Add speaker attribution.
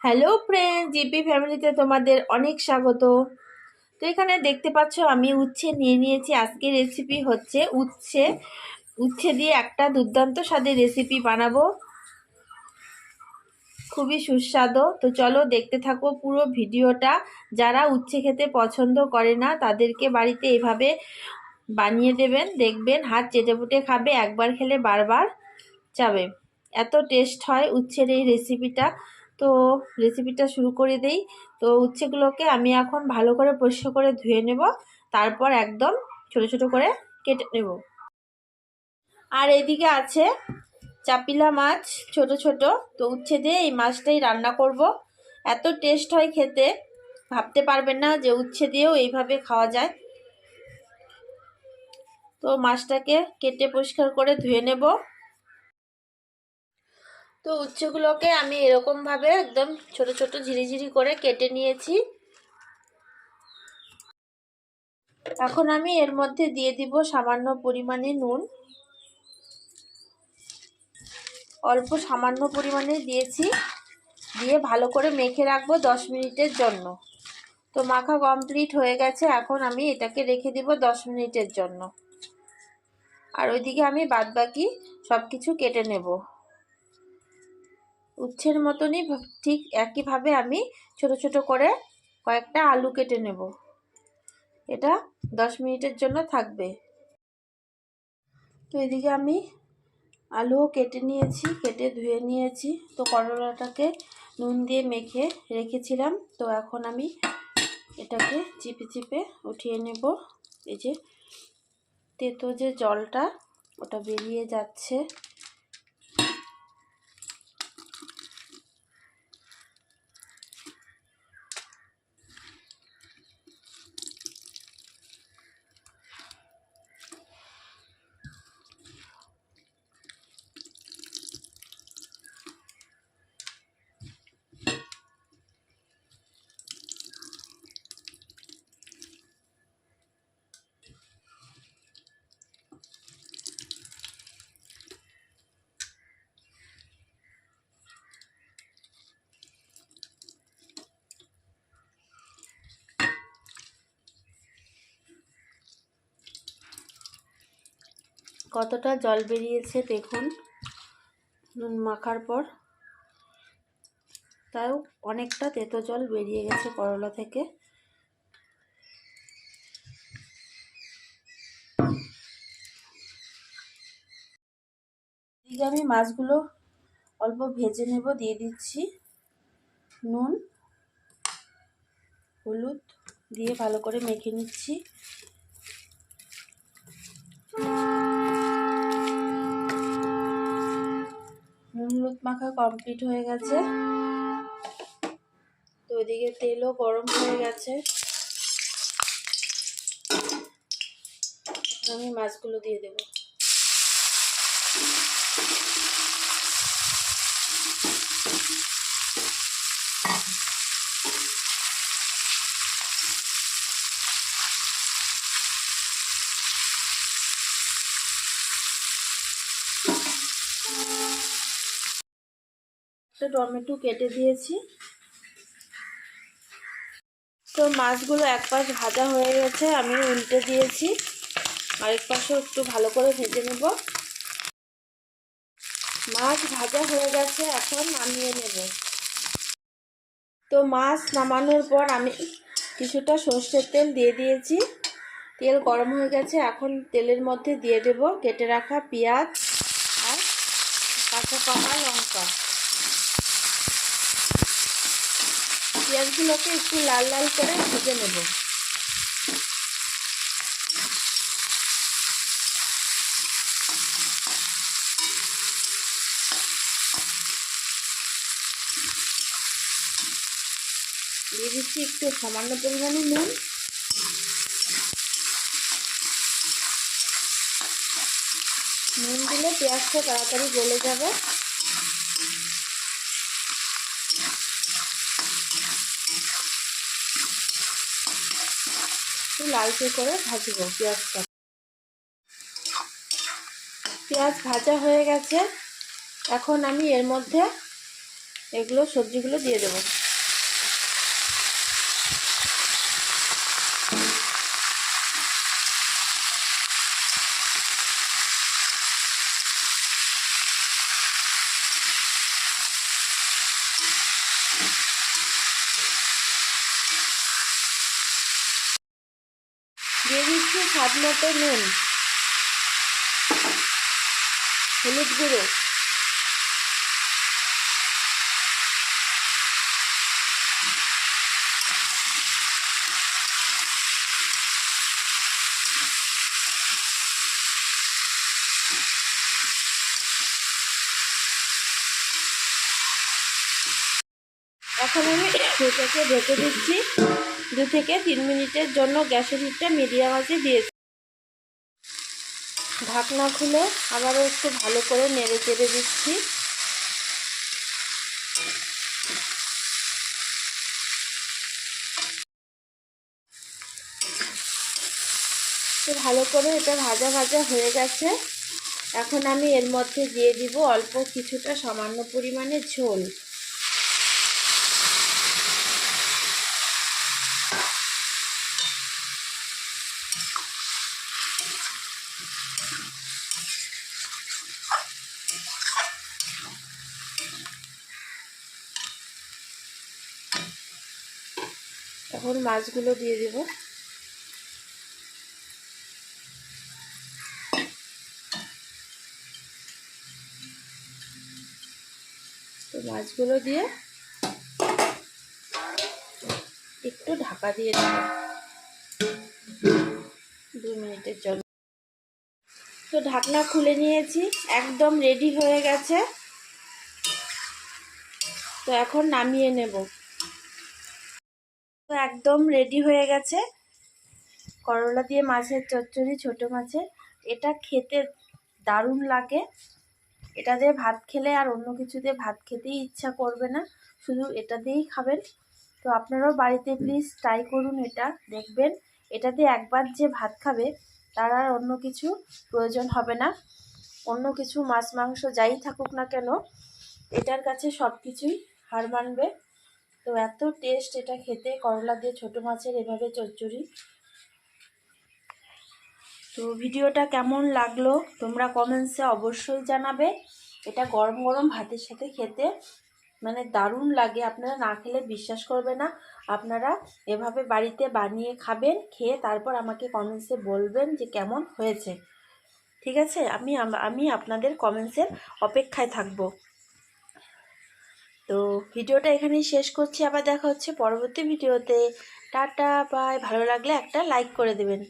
Speaker 1: Hello friend, GP ফ্যামিলিতে তোমাদের অনেক স্বাগত। তো এখানে দেখতে পাচ্ছ আমি উচ্ছে নিয়ে নিয়েছি। আজকের রেসিপি হচ্ছে উচ্ছে দিয়ে একটা দুর্দান্ত স্বাদের রেসিপি বানাবো, খুবই সুস্বাদু। তো চলো দেখতে থাকো পুরো ভিডিওটা। যারা উচ্ছে খেতে পছন্দ করে না তাদেরকে বাড়িতে এভাবে বানিয়ে দেবেন, দেখবেন হাত চেটেপুটে খাবে, একবার খেলে বারবার যাবে, এত টেস্ট হয় উচ্ছের এই রেসিপিটা। তো রেসিপিটা শুরু করে দেই। তো উচ্ছেগুলোকে আমি এখন ভালো করে পরিষ্কার করে ধুয়ে নেব, তারপর একদম ছোট ছোট করে কেটে নেব। আর এদিকে আছে চাপিলা মাছ, ছোট ছোট। তো উচ্ছে দিয়ে এই মাছটাই রান্না করব, এত টেস্ট হয় খেতে, ভাবতে পারবেন না যে উচ্ছে দিয়েও এইভাবে খাওয়া যায়। তো মাছটাকে কেটে পরিষ্কার করে ধুয়ে নেব। তো উচ্ছেগুলোকে আমি এরকমভাবে একদম ছোট ছোট ঝিরিঝিরি করে কেটে নিয়েছি। এখন আমি এর মধ্যে দিয়ে দিব সামান্য পরিমাণে নুন, অল্প সামান্য পরিমাণে দিয়েছি, দিয়ে ভালো করে মেখে রাখবো 10 মিনিটের জন্য। তো মাখা কমপ্লিট হয়ে গেছে, এখন আমি এটাকে রেখে দিব 10 মিনিটের জন্য। আর ওইদিকে আমি বাদবাকি সব কিছু কেটে নেব। উচ্ছের মতনই ঠিক একইভাবে আমি ছোট ছোট করে কয়েকটা আলু কেটে নেব, এটা 10 মিনিটের জন্য থাকবে। তো এদিকে আমি আলুও কেটে নিয়েছি, কেটে ধুয়ে নিয়েছি। তো করলাটাকে নুন দিয়ে মেখে রেখেছিলাম, তো এখন আমি এটাকে চিপে চিপে উঠিয়ে নেব। এই যে তেতো যে জলটা ওটা বেরিয়ে যাচ্ছে। কতটা জল বেরিয়েছে দেখুন নুন মাখার পর, তাও অনেকটা তেতো জল বেরিয়ে গেছে করলা থেকে। এদিকে আমি মাছগুলো অল্প ভেজে নেব, দিয়ে দিচ্ছি নুন হলুদ দিয়ে ভালো করে মেখে নিচ্ছি। নুন হলুদ মাখা কমপ্লিট হয়ে গেছে। তো ওইদিকে তেলও গরম হয়ে গেছে, আমি মাছগুলো দিয়ে দেব। একটা টমেটো কেটে দিয়েছি। তো মাছগুলো এক পাশ ভাজা হয়ে গেছে, আমি উল্টে দিয়েছি, আরেক পাশেও একটু ভালো করে ভেজে নেব। মাছ ভাজা হয়ে গেছে, এখন নামিয়ে নেব। তো মাছ নামানোর পর আমি কিছুটা সর্ষের তেল দিয়ে দিয়েছি, তেল গরম হয়ে গেছে। এখন তেলের মধ্যে দিয়ে দেব কেটে রাখা পেঁয়াজ আর কাঁচা পাকা লঙ্কা। পেঁয়াজগুলোকে একটু লাল লাল করে ভেজে নেব। দিয়ে দিচ্ছি একটু সামান্য পরিমাণে নুন, নুন দিলে পেঁয়াজটা তাড়াতাড়ি গলে যাবে। একটু লালচে করে ভাজবো পেঁয়াজটা। পেঁয়াজ ভাজা হয়ে গেছে, এখন আমি এর মধ্যে এগুলো সবজিগুলো দিয়ে দেবো। দিয়ে দিচ্ছি স্বাদ মতো নুন, হলুদ গুঁড়ো, এখন আমি এটাকে ঢেকে দিচ্ছি 2 থেকে 3 মিনিটের জন্য। গ্যাসের হিটটা মিডিয়াম আঁচে দিয়েছি। ঢাকনা খুলে আবারও একটু ভালো করে নেড়ে চেড়ে দিচ্ছি। তো ভালো করে এটা ভাজা ভাজা হয়ে গেছে। এখন আমি এর মধ্যে দিয়ে দিব অল্প কিছুটা সামান্য পরিমাণে ঝোল। এখন মাছগুলো দিয়ে দেব। তো মাছগুলো দিয়ে একটু ঢাকা দিয়ে দেব 2 মিনিটের জন্য। তো ঢাকনা খুলে নিয়েছি, একদম রেডি হয়ে গেছে। তো এখন নামিয়ে নেব। তো একদম রেডি হয়ে গেছে করলা দিয়ে মাছের চচ্চড়ি, ছোট মাছের। এটা খেতে দারুণ লাগে। এটা দিয়ে ভাত খেলে আর অন্য কিছু দিয়ে ভাত খেতেই ইচ্ছা করবে না, শুধু এটা দিয়েই খাবেন। তো আপনারাও বাড়িতে প্লিজ ট্রাই করুন, এটা দেখবেন এটা দিয়ে একবার যে ভাত খাবে তার আর অন্য কিছু প্রয়োজন হবে না। অন্য কিছু মাছ মাংস যাই থাকুক না কেন, এটার কাছে সব কিছুই হার মানবে। তো এত টেস্ট এটা খেতে, করলা দিয়ে ছোট মাছের এভাবে চচ্চড়ি। তো ভিডিওটা কেমন লাগলো তোমরা কমেন্টসে অবশ্যই জানাবে। এটা গরম গরম ভাতের সাথে খেতে মানে দারুণ লাগে, আপনারা না খেলে বিশ্বাস করবে না। আপনারা এভাবে বাড়িতে বানিয়ে খাবেন, খেয়ে তারপর আমাকে কমেন্টসে বলবেন যে কেমন হয়েছে। ঠিক আছে, আমি আপনাদের কমেন্টসের অপেক্ষায় থাকব। তো ভিডিওটা এখানেই শেষ করছি, আবার দেখা হচ্ছে পরবর্তী ভিডিওতে। Tata bye. ভালো লাগলে একটা লাইক করে দেবেন।